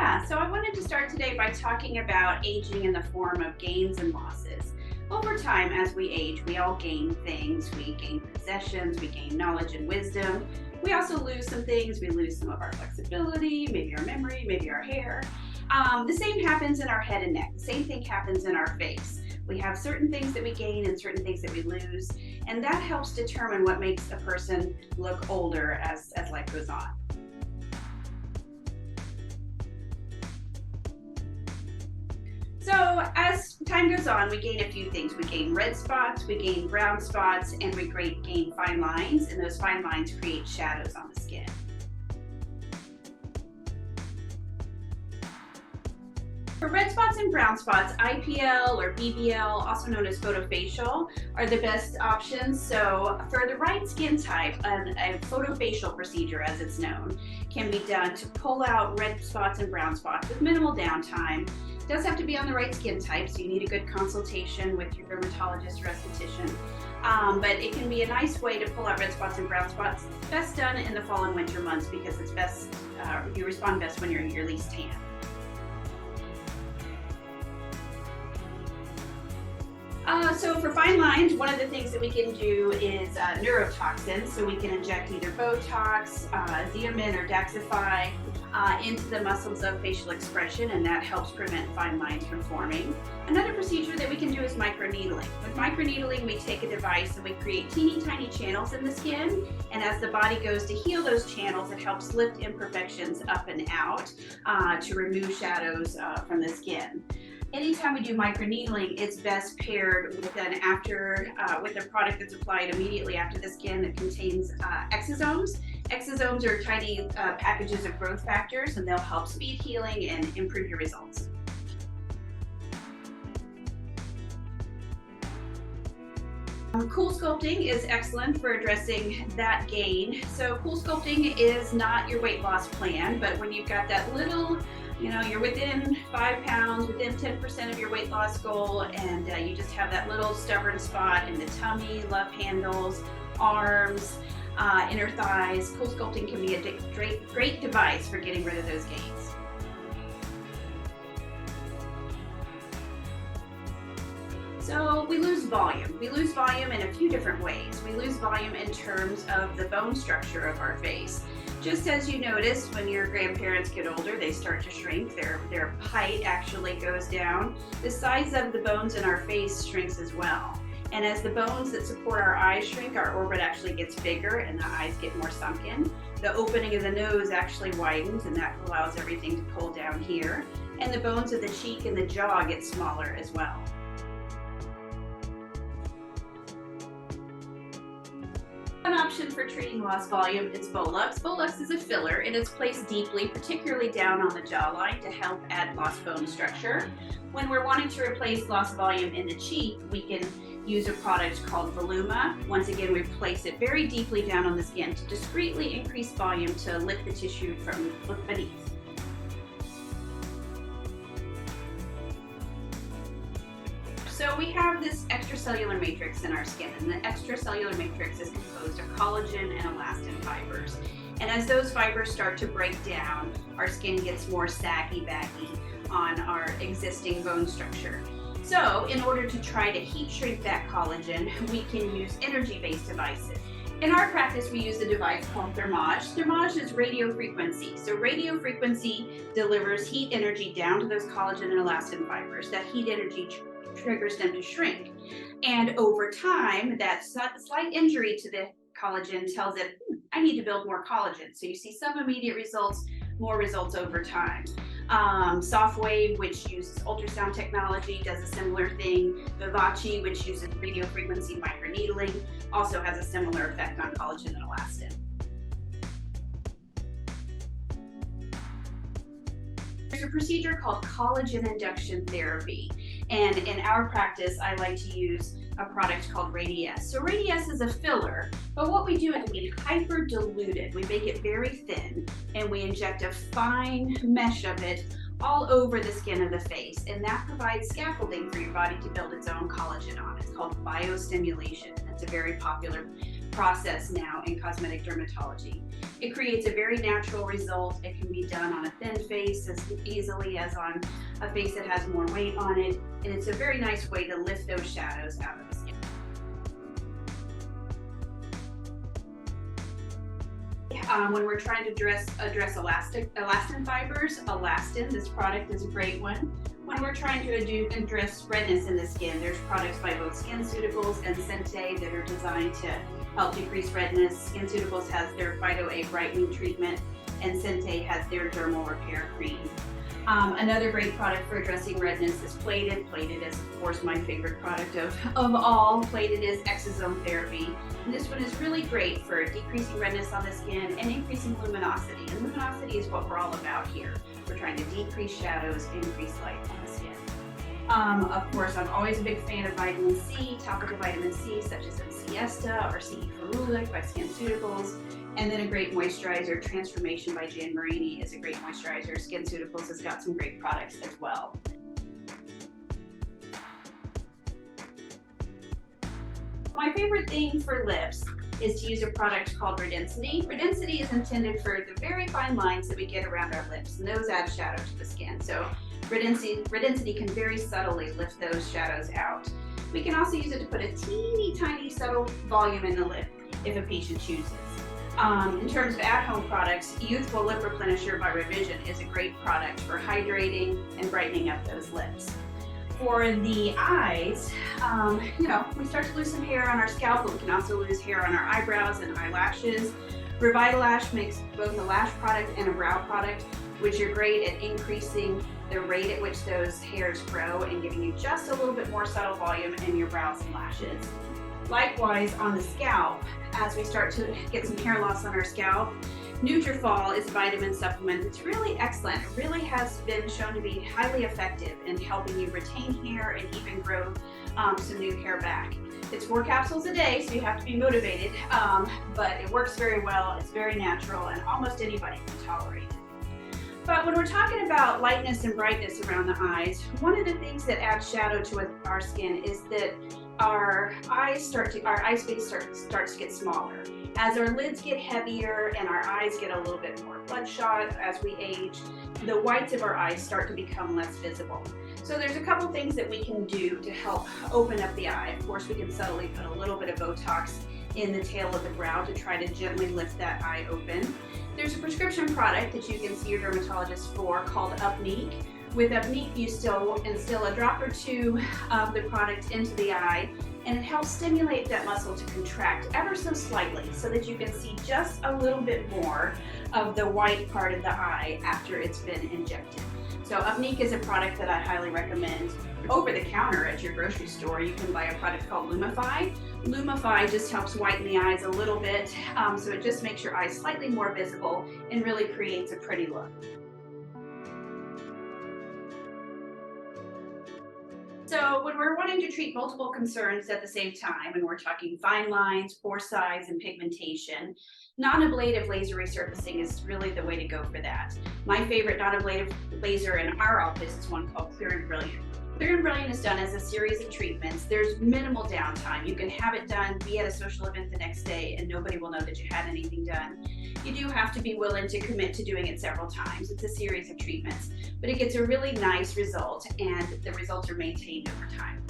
Yeah, so I wanted to start today by talking about aging in the form of gains and losses. Over time, as we age, we all gain things. We gain possessions, we gain knowledge and wisdom. We also lose some things. We lose some of our flexibility, maybe our memory, maybe our hair. The same happens in our head and neck. The same thing happens in our face. We have certain things that we gain and certain things that we lose, and that helps determine what makes a person look older as life goes on. So as time goes on, we gain a few things. We gain red spots, we gain brown spots, and we gain fine lines, and those fine lines create shadows on the skin. For red spots and brown spots, IPL or BBL, also known as photofacial, are the best options. So for the right skin type, a photofacial procedure, as it's known, can be done to pull out red spots and brown spots with minimal downtime. It does have to be on the right skin type, so you need a good consultation with your dermatologist or esthetician. But it can be a nice way to pull out red spots and brown spots. Best done in the fall and winter months because it's best, you respond best when you're your least tan. So for fine lines, one of the things that we can do is neurotoxins. So we can inject either Botox, Xeomin, or Daxxify into the muscles of facial expression, and that helps prevent fine lines from forming. Another procedure that we can do is microneedling. With microneedling, we take a device and we create teeny tiny channels in the skin, and as the body goes to heal those channels, it helps lift imperfections up and out to remove shadows from the skin. Anytime we do microneedling, it's best paired with with a product that's applied immediately after the skin that contains exosomes. Exosomes are tiny packages of growth factors, and they'll help speed healing and improve your results. Cool sculpting is excellent for addressing that gain. So cool sculpting is not your weight loss plan, but when you've got that little, you're within 5 pounds, within 10% of your weight loss goal, and you just have that little stubborn spot in the tummy, love handles, arms, inner thighs. Cool sculpting can be a great device for getting rid of those gains. So we lose volume. We lose volume in a few different ways. We lose volume in terms of the bone structure of our face. Just as you notice when your grandparents get older, they start to shrink. Their height actually goes down. The size of the bones in our face shrinks as well. And as the bones that support our eyes shrink, our orbit actually gets bigger and the eyes get more sunken. The opening of the nose actually widens, and that allows everything to pull down here. And the bones of the cheek and the jaw get smaller as well. One option for treating lost volume is Volux. Volux is a filler, and it's placed deeply, particularly down on the jawline, to help add lost bone structure. When we're wanting to replace lost volume in the cheek, we can use a product called Voluma. Once again, we place it very deeply down on the skin to discreetly increase volume to lift the tissue from beneath. So we have this extracellular matrix in our skin, and the extracellular matrix is composed of collagen and elastin fibers. And as those fibers start to break down, our skin gets more saggy-baggy on our existing bone structure. So in order to try to heat shrink that collagen, we can use energy-based devices. In our practice, we use a device called Thermage. Thermage is radio frequency. So radio frequency delivers heat energy down to those collagen and elastin fibers. That heat energy triggers them to shrink. And over time, that slight injury to the collagen tells it, I need to build more collagen. So you see some immediate results, more results over time. Softwave, which uses ultrasound technology, does a similar thing. Vivace, which uses radio frequency microneedling, also has a similar effect on collagen and elastin. There's a procedure called collagen induction therapy. And in our practice, I like to use a product called Radiesse. So Radiesse is a filler, but what we do is we hyper dilute it. We make it very thin, and we inject a fine mesh of it all over the skin of the face, and that provides scaffolding for your body to build its own collagen on. It's called biostimulation. It's a very popular process now in cosmetic dermatology. It creates a very natural result. It can be done on a thin face as easily as on a face that has more weight on it, and it's a very nice way to lift those shadows out of the skin. When we're trying to address elastin fibers, elastin, this product is a great one. When we're trying to address redness in the skin, there's products by both SkinCeuticals and Sente that are designed to help decrease redness. SkinCeuticals has their Phyto A brightening treatment, and Sente has their dermal repair cream. Another great product for addressing redness is Plated. Plated is, of course, my favorite product of all. Plated is exosome therapy. And this one is really great for decreasing redness on the skin and increasing luminosity. And luminosity is what we're all about here. We're trying to decrease shadows, increase light on the skin. Of course, I'm always a big fan of vitamin C, topical vitamin C, such as in Siesta or C. Ferulic by SkinCeuticals. And then a great moisturizer, Transformation by Jan Marini is a great moisturizer. SkinCeuticals has got some great products as well. My favorite thing for lips is to use a product called Redensity. Redensity is intended for the very fine lines that we get around our lips, and those add shadow to the skin. So Redensity can very subtly lift those shadows out. We can also use it to put a teeny tiny subtle volume in the lip if a patient chooses. In terms of at-home products, Youthful Lip Replenisher by Revision is a great product for hydrating and brightening up those lips. For the eyes, we start to lose some hair on our scalp, but we can also lose hair on our eyebrows and eyelashes. Revitalash makes both a lash product and a brow product, which are great at increasing the rate at which those hairs grow and giving you just a little bit more subtle volume in your brows and lashes. Likewise, on the scalp, as we start to get some hair loss on our scalp, Nutrafol is a vitamin supplement that's really excellent. It really has been shown to be highly effective in helping you retain hair and even grow some new hair back. It's 4 capsules a day, so you have to be motivated, but it works very well, it's very natural, and almost anybody can tolerate it. But when we're talking about lightness and brightness around the eyes, one of the things that adds shadow to our skin is that our eye space starts to get smaller. As our lids get heavier and our eyes get a little bit more bloodshot as we age, the whites of our eyes start to become less visible. So there's a couple things that we can do to help open up the eye. Of course, we can subtly put a little bit of Botox in the tail of the brow to try to gently lift that eye open. There's a prescription product that you can see your dermatologist for called Upneek. With Upneek, you instill a drop or two of the product into the eye, and it helps stimulate that muscle to contract ever so slightly so that you can see just a little bit more of the white part of the eye after it's been injected. So Upneek is a product that I highly recommend. Over the counter at your grocery store, you can buy a product called Lumify. Lumify just helps whiten the eyes a little bit, so it just makes your eyes slightly more visible and really creates a pretty look. So when we're wanting to treat multiple concerns at the same time, and we're talking fine lines, pore size, and pigmentation, non-ablative laser resurfacing is really the way to go for that. My favorite non-ablative laser in our office is one called Clear and Brilliant. Clear and Brilliant is done as a series of treatments. There's minimal downtime. You can have it done, be at a social event the next day, and nobody will know that you had anything done. You do have to be willing to commit to doing it several times. It's a series of treatments, but it gets a really nice result, and the results are maintained over time.